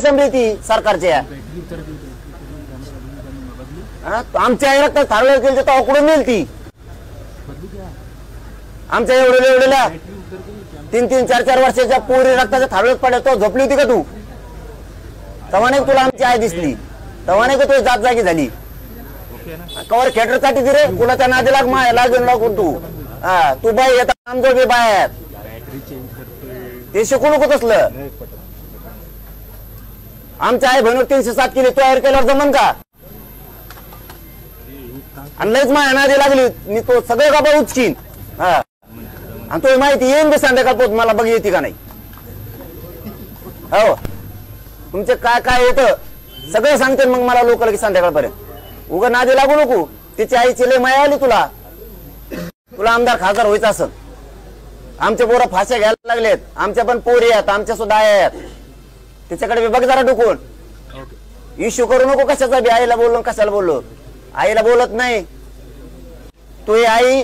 समिती सरकारच्या आमच्या रक्त थारवलं केलं तर उकडून मिळेल ती आमच्या एवढेला 3-3, 4-4 वर्षाच्या पोरी रक्ताच्या थारवत पडल्या तो झोपली होती का तू? तेव्हा नाही तुला आमची आई दिसली, तेव्हा नाही का तू जात जागी झाली. कवर खेटर साठी रे कुणाच्या नादी लाग माय लागून लागून तू बाई येतात आमचं बी बाय आहेत ते शिकू नको तसलं. आमच्या आई बहिणी 307 किलो तयार केल्यावर जमन का? आणि लयच माया नादी लागली मी तो सगळे गाबा उचकीन. आणि तो माहिती येईन बी संध्याकाळ पोत मला बघ येते का नाही. हो तुमचे काय काय येतं सगळं सांगते मग मला लोक की संध्याकाळपर्यंत उगा नादी लागू नको. तिची आईची लय माया आली तुला, तुला आमदार खासदार व्हायचं असं. आमचे पोरं फाश्या घ्यायला लागलेत, आमच्या पण पोरी आहेत, आमच्या सुद्धा आहेत. तिच्याकडे बघ जरा डुकून. इश्यू करू नको कशाचा बी. आईला बोललो कशाला बोललो, आईला बोलत नाही. तो आई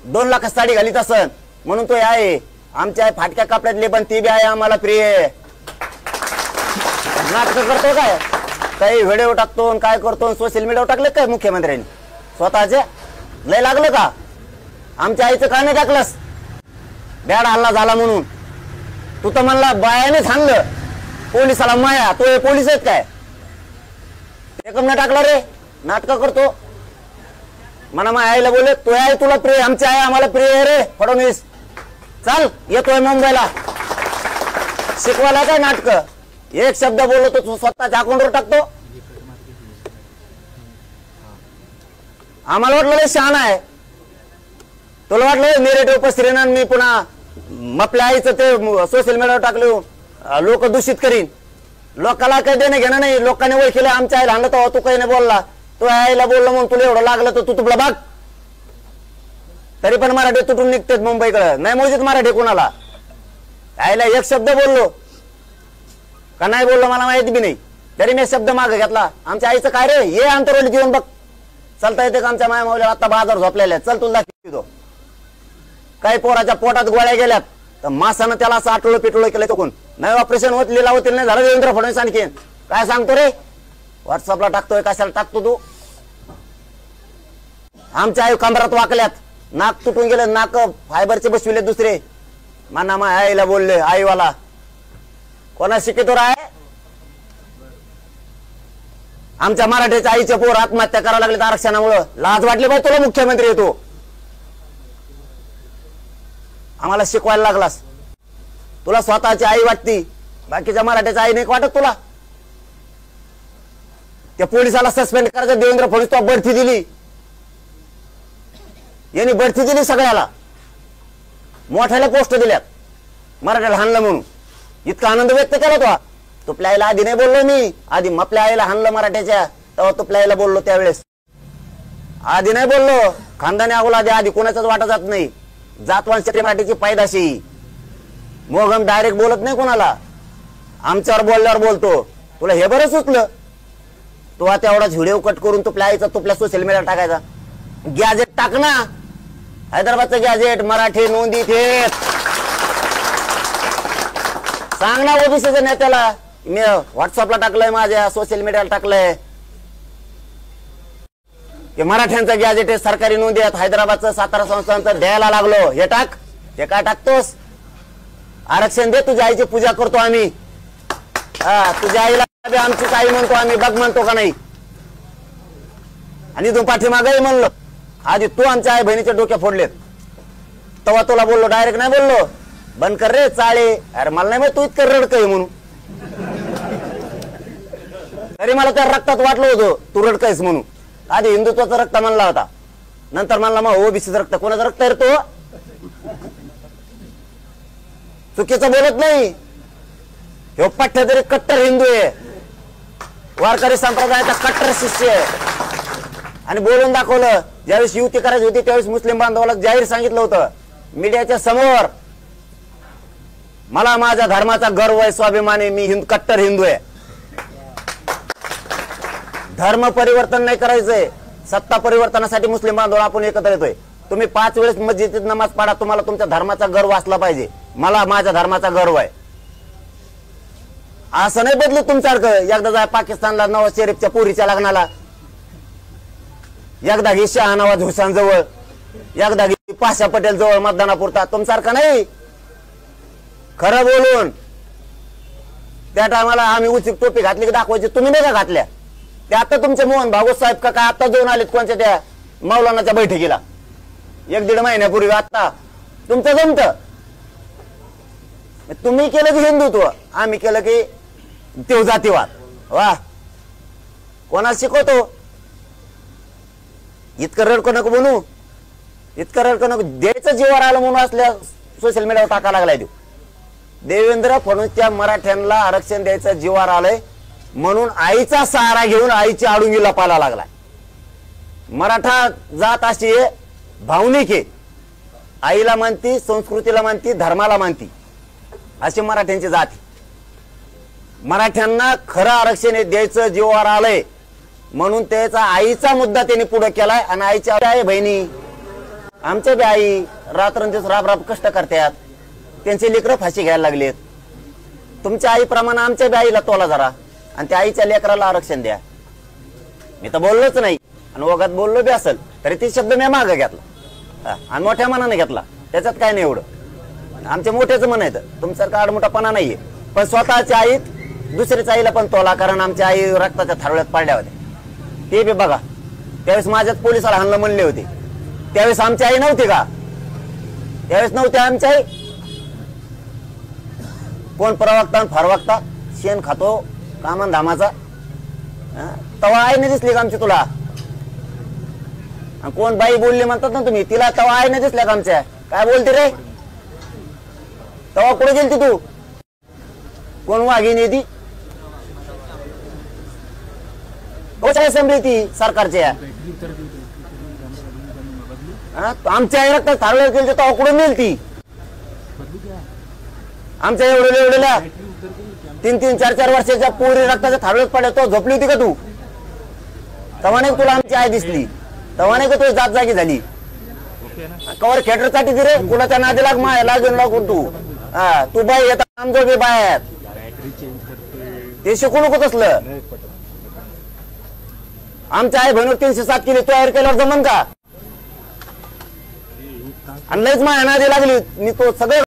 2 लाख साडी घालीत असन म्हणून तो आहे. आमच्या फाटक्या कपड्यातले पण ती बी आहे आम्हाला प्रिय. नाटक करतो काय काही व्हिडिओ टाकतो काय करतो सोशल मीडियावर टाकले काय मुख्यमंत्र्यांनी स्वतःचे लय लागलं का? आमच्या आईचं का नाही टाकलंस? बॅड हल्ला झाला म्हणून तू तर म्हणला बायानेच हाणलं पोलिसाला. माया तो हे पोलीस आहेत काय? एकम नाही टाकला रे, नाटक करतो. म्हणा माझ्या आईला बोलले तो आहे तुला प्रिय, आमची आई आम्हाला प्रिय आहे रे फडणवीस. चाल येतोय मुंबईला शिकवायला काय नाटक. एक शब्द बोललो तो स्वतःच्या अकाउंटवर टाकतो. आम्हाला वाटलं लय शहाणा आहे. तुला वाटलं नेरेटिव्ह पसरेन मी पुन्हा आपल्या आईचं ते सोशल मीडियावर टाकलं लोक दूषित करीन. लोकांना काही देणं घेणं नाही. लोकांनी ओळखलं आमच्या आईला आणलं तेव्हा तू काही नाही बोलला. तो आईला बोललो म्हणून तुला एवढं लागलं तर तू तुला बघ. तरी पण मराठी तुटून निघतेत मुंबईकडे नाही मोजीत मराठी कुणाला. आईला एक शब्द बोललो का नाही बोललो मला माहिती बी नाही, तरी मी शब्द मागे घेतला. आमच्या आईचं काय रे ये आंतरवली जीवन बघ चालता येते का? आमच्या माया मावल्या आता बाजार झोपलेल्या चल तुला दाखवतो. काही पोराच्या पोटात गोळ्या गेल्यात तर मासानं त्याला असं आटलो पिटलो केलं चुकून नाही ऑपरेशन होत लिलावतील नाही झालं. देवेंद्र फडणवीस आणखी काय सांगतो रे? व्हॉट्सअपला टाकतोय कशाला टाकतो तू? आमच्या आई कमरात वाकल्यात, नाक तुटून गेलं, नाक फायबरचे बसविले दुसरे. माना मा आईला बोलले आईवाला कोणा शिकितो आहे? आमच्या मराठीच्या आईचे पोर आत्महत्या करायला लागले आरक्षणामुळे. लाज वाटली बाई तुला मुख्यमंत्री येतो? आम्हाला शिकवायला लागलास. तुला स्वतःची आई वाटती, बाकीच्या मराठीच्या आई नाही वाटत तुला? त्या पोलिसाला सस्पेंड करायचं देवेंद्र फडणवीस तो बढती दिली, यांनी बढती दिली सगळ्याला. मोठ्याला पोस्ट दिल्यात मराठ्याला हाणलं म्हणून. इतका आनंद व्यक्त केला तो. तुपल्या आईला आधी नाही बोललो मी, आधी आपल्या आईला हाणलं मराठ्याच्या तेव्हा तुपल्या आईला बोललो त्यावेळेस. आधी नाही बोललो. खानदानी अगोला आधी कोणाचाच वाटा जात नाही. जातवांची मराठीची पायदाशी मोगम डायरेक्ट बोलत नाही कोणाला. आमच्यावर बोलल्यावर बोलतो. तुला हे बरं सुचलं तू आता एवढाच व्हिडिओ कट करून तुपल्या आईचा तुपल्या सोशल मीडियावर टाकायचा. गॅजेट टाक ना, हैदराबादचं गॅजेट मराठी नोंदी थेट सांग ना ओबीसीच्या नेत्याला. मी व्हॉट्सअपला टाकलंय, माझ्या सोशल मीडियाला टाकलंय की मराठ्यांचं गॅजेट आहे, सरकारी नोंदी आहेत, हैदराबादचं सातारा संस्थांचं द्यायला लागलो. हे टाक. हे काय टाकतोस? आरक्षण दे, तुझ्या आईची पूजा करतो आम्ही. तुझ्या आईला आमचीच आई म्हणतो आम्ही, बघ म्हणतो का नाही? आणि तू पाठीमागही म्हणलो आधी तू आमच्या आई बहिणीच्या डोक्या फोडलेत तेव्हा तुला बोललो, डायरेक्ट नाही बोललो बंद कर रे चाळे. अरे मला नाही माहिती तू इतकं रडकय म्हणून. तरी मला त्या रक्तात वाटलं होतं तू रडकयस म्हणून. आधी हिंदुत्वाचं रक्त म्हणला होता, नंतर म्हणला मग ओबीसीचं रक्त. कोणाचं रक्त आहे तो? चुकीचं बोलत नाही. हे पठ्य तरी कट्टर हिंदू आहे, वारकरी संप्रदायाचा कट्टर शिष्य आहे. आणि बोलून दाखवलं. ज्यावेळेस युती करायची होती त्यावेळेस मुस्लिम बांधवाला जाहीर सांगितलं होतं मीडियाच्या समोर, मला माझ्या धर्माचा गर्व आहे, स्वाभिमान आहे, मी कट्टर हिंदू आहे. धर्म परिवर्तन नाही करायचंय, सत्ता परिवर्तनासाठी मुस्लिम बांधव आपण एकत्र येतोय. तुम्ही 5 वेळेस मस्जिदीत नमाज पढा, तुम्हाला तुमच्या धर्माचा गर्व असला पाहिजे. मला माझ्या धर्माचा गर्व आहे. असं नाही बदलू तुमच्यासारखं. एकदा जाय पाकिस्तानला नवाज शरीफच्या पोरीच्या लग्नाला, एकदा घे शहानवाज हुसेन जवळ, एकदा घे पाशा पटेल जवळ मतदानापुरता. तुमच्यासारखं नाही. खरं बोलून त्या टायमाला आम्ही उचित टोपी घातली की दाखवायची, तुम्ही नाही का घातल्या? ते आता तुमचे मोहन भागवत साहेब का काय आता जाऊन आलेत कोणत्या त्या मौलानाच्या बैठकीला 1-1.5 महिन्यापूर्वी. आता तुमचं जमत. तुम्ही केलं की हिंदुत्व, आम्ही केलं की तेव जातीवाद. वा, कोणाला शिकवतो? इतकं रडको नको बनू, इतकं रडको नको. द्यायचं जीवावर आलं म्हणून असल्या सोशल मीडियावर टाका लागलाय देऊ. देवेंद्र फडणवीसच्या मराठ्यांना आरक्षण द्यायचं जीवावर आलंय म्हणून आईचा सहारा घेऊन आईची आडुंगी लपायला लागलाय. मराठा जात अशी भावनिक आहे. आईला मानती, संस्कृतीला मानती, धर्माला मानती, अशी मराठ्यांची जात. मराठ्यांना खरं आरक्षण द्यायचं जीवावर आलंय म्हणून त्याचा आईचा मुद्दा त्यांनी पुढे केलाय. आणि आईच्या आई बहिणी, आमच्या बी आई रात्रंदिवस राब कष्ट करतात, त्यांचे लेकरं फाशी घ्यायला लागलेत. तुमच्या आईप्रमाणे आमच्या बी आईला तोला जरा, आणि त्या आईच्या लेकराला आरक्षण द्या. मी तर बोललोच नाही, आणि वगात बोललो बी असेल तरी ती शब्द मी मागे घेतला आणि मोठ्या मनाने घेतला. त्याच्यात काय नाही एवढं. आमच्या मोठ्याच मन आहे, तुमच्यासारखा आडमोठापणा नाहीये. पण स्वतःच्या आईत दुसऱ्याच्या आईला पण तोला, कारण आमच्या आई रक्ताच्या थारोळ्यात पडल्या होत्या. ते बी बघा, त्यावेळेस माझ्याच पोलिसाला हाणलं म्हणले होते. त्यावेळेस आमची आई नव्हती का? त्यावेळेस नव्हती आमची आई. कोण प्रवक्ता फरवक्ता शेण खातो कामन धामाचा, तवा आई नाही दिसली का आमची तुला? कोण बाई बोलली म्हणतात ना तुम्ही, तिला तवा आई नाही दिसल्या का आमच्या? काय बोलते रे? तवा कुठे गेलती तू? कोण वाघिणी ती? असेंब्ली ती सरकारच्या. आमच्या आई रक्तात थारवल्या गेली तेव्हा कुठे मिळेल ती? आमच्या एवढ्या 3-3, 4-4 वर्षाच्या पोरी रक्ताच्या थारवल्यात पडल्या, तो झोपली होती का तू? तेव्हा नाही तुला आमची आई दिसली? तेव्हा नाही का तुझी जात जागी झाली? कवर खेटर साठी रे कुणाच्या नादी लाग माय लागून लागून तू. तू बाई येत आमजोगे बाय आहेत, ते शिकू नको तसलं. आमच्या आई बहिणीवर 307 केली, तयार केल्यावर जमन का? आणि लयच माया नादी लागली. मी तो सगळं